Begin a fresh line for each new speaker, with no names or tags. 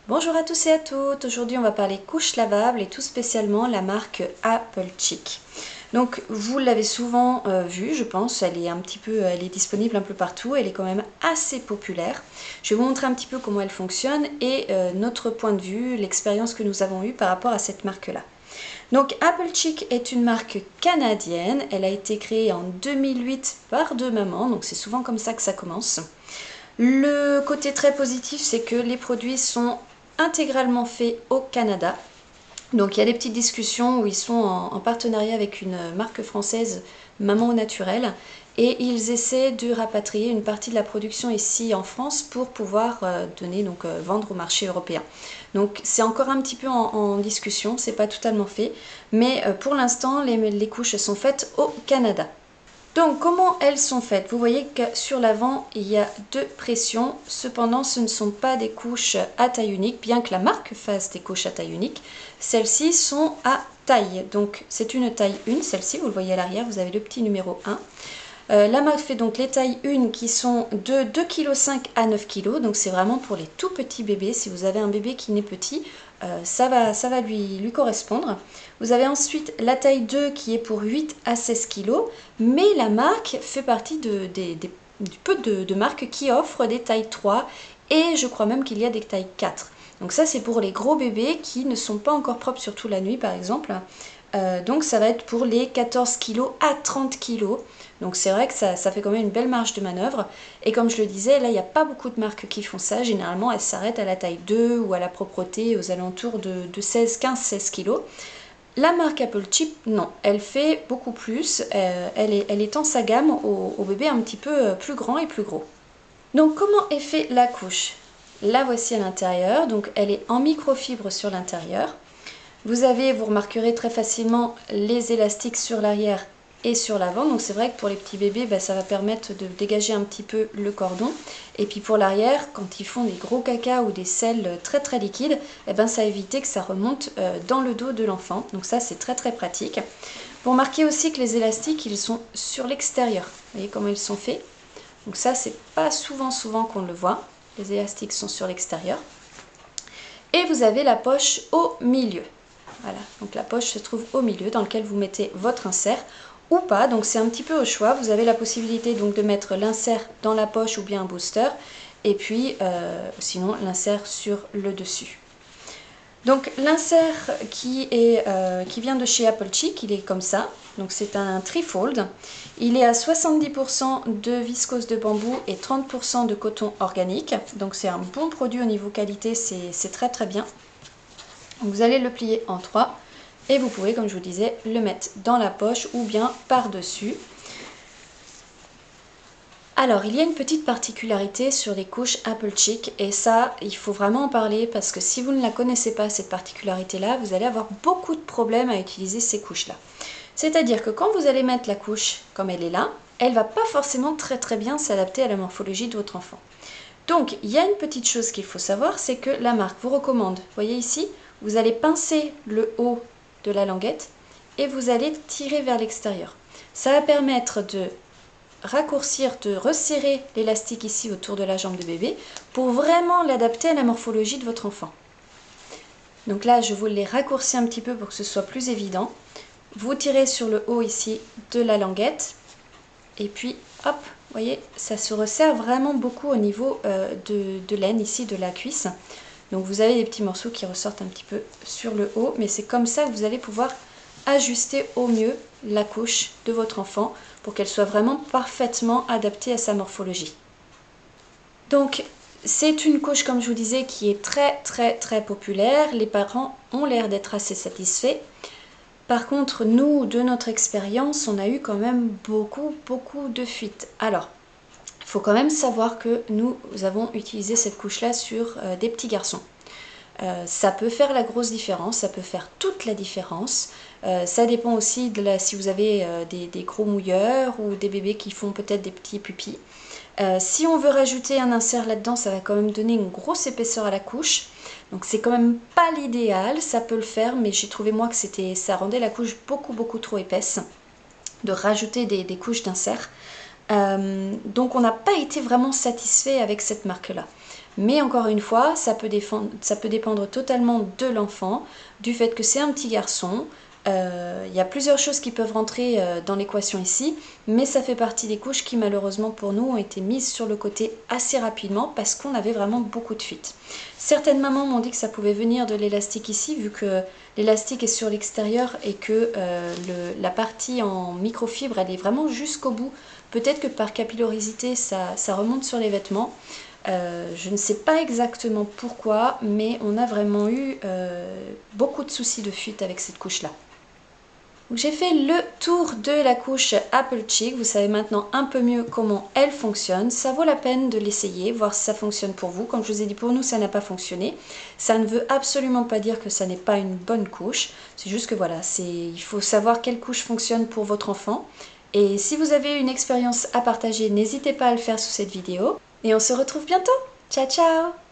Bonjour à tous et à toutes, aujourd'hui on va parler couches lavables et tout spécialement la marque Apple Chic. Donc vous l'avez souvent vu, je pense, elle est disponible un peu partout, elle est quand même assez populaire. Je vais vous montrer un petit peu comment elle fonctionne et notre point de vue, l'expérience que nous avons eue par rapport à cette marque-là. Donc Apple Chic est une marque canadienne, elle a été créée en 2008 par deux mamans, donc c'est souvent comme ça que ça commence. Le côté très positif, c'est que les produits sont intégralement faits au Canada. Donc il y a des petites discussions où ils sont en partenariat avec une marque française, Maman au naturel, et ils essaient de rapatrier une partie de la production ici en France pour pouvoir vendre au marché européen. Donc c'est encore un petit peu en discussion, c'est pas totalement fait, mais pour l'instant les couches sont faites au Canada. Donc comment elles sont faites? Vous voyez que sur l'avant il y a deux pressions, cependant ce ne sont pas des couches à taille unique, bien que la marque fasse des couches à taille unique, celles-ci sont à taille, donc c'est une taille 1, celle-ci vous le voyez à l'arrière, vous avez le petit numéro 1. La marque fait donc les tailles 1 qui sont de 2,5 kg à 9 kg, donc c'est vraiment pour les tout petits bébés. Si vous avez un bébé qui n'est petit, ça va lui correspondre. Vous avez ensuite la taille 2 qui est pour 8 à 16 kg, mais la marque fait partie du peu de marques qui offrent des tailles 3 et je crois même qu'il y a des tailles 4. Donc ça c'est pour les gros bébés qui ne sont pas encore propres, surtout la nuit par exemple. Donc ça va être pour les 14 kg à 30 kg. Donc c'est vrai que ça fait quand même une belle marge de manœuvre. Et comme je le disais, là il n'y a pas beaucoup de marques qui font ça. Généralement elles s'arrêtent à la taille 2 ou à la propreté aux alentours de 15-16 kg. La marque Apple Chic, non, elle fait beaucoup plus. Elle étend sa gamme aux bébés un petit peu plus grands et plus gros. Donc comment est fait la couche? La voici à l'intérieur. Donc elle est en microfibre sur l'intérieur. Vous remarquerez très facilement les élastiques sur l'arrière et sur l'avant. Donc c'est vrai que pour les petits bébés, ça va permettre de dégager un petit peu le cordon. Et puis pour l'arrière, quand ils font des gros caca ou des selles très très liquides, ça va éviter que ça remonte dans le dos de l'enfant. Donc ça c'est très très pratique. Vous remarquez aussi que les élastiques, ils sont sur l'extérieur. Vous voyez comment ils sont faits? Donc ça c'est pas souvent qu'on le voit. Les élastiques sont sur l'extérieur. Et vous avez la poche au milieu. Voilà, donc la poche se trouve au milieu dans lequel vous mettez votre insert ou pas, donc c'est un petit peu au choix. Vous avez la possibilité donc de mettre l'insert dans la poche ou bien un booster et puis sinon l'insert sur le dessus. Donc l'insert qui vient de chez Apple Chic, il est comme ça, donc c'est un trifold. Il est à 70% de viscose de bambou et 30% de coton organique, donc c'est un bon produit au niveau qualité, c'est très très bien. Vous allez le plier en 3 et vous pouvez, comme je vous disais, le mettre dans la poche ou bien par-dessus. Alors, il y a une petite particularité sur les couches Apple Chic et ça, il faut vraiment en parler parce que si vous ne la connaissez pas, cette particularité-là, vous allez avoir beaucoup de problèmes à utiliser ces couches-là. C'est-à-dire que quand vous allez mettre la couche comme elle est là, elle ne va pas forcément très très bien s'adapter à la morphologie de votre enfant. Donc, il y a une petite chose qu'il faut savoir, c'est que la marque vous recommande, vous voyez ici, vous allez pincer le haut de la languette et vous allez tirer vers l'extérieur. Ça va permettre de raccourcir, de resserrer l'élastique ici autour de la jambe de bébé pour vraiment l'adapter à la morphologie de votre enfant. Donc là, je vous l'ai raccourci un petit peu pour que ce soit plus évident. Vous tirez sur le haut ici de la languette et puis hop, vous voyez, ça se resserre vraiment beaucoup au niveau de l'aine ici, de la cuisse. Donc vous avez des petits morceaux qui ressortent un petit peu sur le haut, mais c'est comme ça que vous allez pouvoir ajuster au mieux la couche de votre enfant pour qu'elle soit vraiment parfaitement adaptée à sa morphologie. Donc c'est une couche, comme je vous disais, qui est très très très populaire. Les parents ont l'air d'être assez satisfaits. Par contre, nous, de notre expérience, on a eu quand même beaucoup de fuites. Alors, il faut quand même savoir que nous avons utilisé cette couche-là sur des petits garçons. Ça peut faire la grosse différence, ça peut faire toute la différence. Ça dépend aussi de si vous avez des gros mouilleurs ou des bébés qui font peut-être des petits pupilles. Si on veut rajouter un insert là-dedans, ça va quand même donner une grosse épaisseur à la couche. Donc c'est quand même pas l'idéal, ça peut le faire, mais j'ai trouvé moi que ça rendait la couche beaucoup trop épaisse de rajouter des couches d'insert. Donc on n'a pas été vraiment satisfait avec cette marque-là. Mais encore une fois, ça peut dépendre totalement de l'enfant, du fait que c'est un petit garçon. Il y a plusieurs choses qui peuvent rentrer dans l'équation ici, mais ça fait partie des couches qui malheureusement pour nous ont été mises sur le côté assez rapidement parce qu'on avait vraiment beaucoup de fuites. Certaines mamans m'ont dit que ça pouvait venir de l'élastique ici, vu que l'élastique est sur l'extérieur et que la partie en microfibre elle est vraiment jusqu'au bout. Peut-être que par capillarité ça remonte sur les vêtements. Je ne sais pas exactement pourquoi, mais on a vraiment eu beaucoup de soucis de fuite avec cette couche-là. J'ai fait le tour de la couche Apple Cheek, vous savez maintenant un peu mieux comment elle fonctionne. Ça vaut la peine de l'essayer, voir si ça fonctionne pour vous. Comme je vous ai dit, pour nous ça n'a pas fonctionné. Ça ne veut absolument pas dire que ça n'est pas une bonne couche. C'est juste que voilà, il faut savoir quelle couche fonctionne pour votre enfant. Et si vous avez une expérience à partager, n'hésitez pas à le faire sous cette vidéo. Et on se retrouve bientôt. Ciao ciao!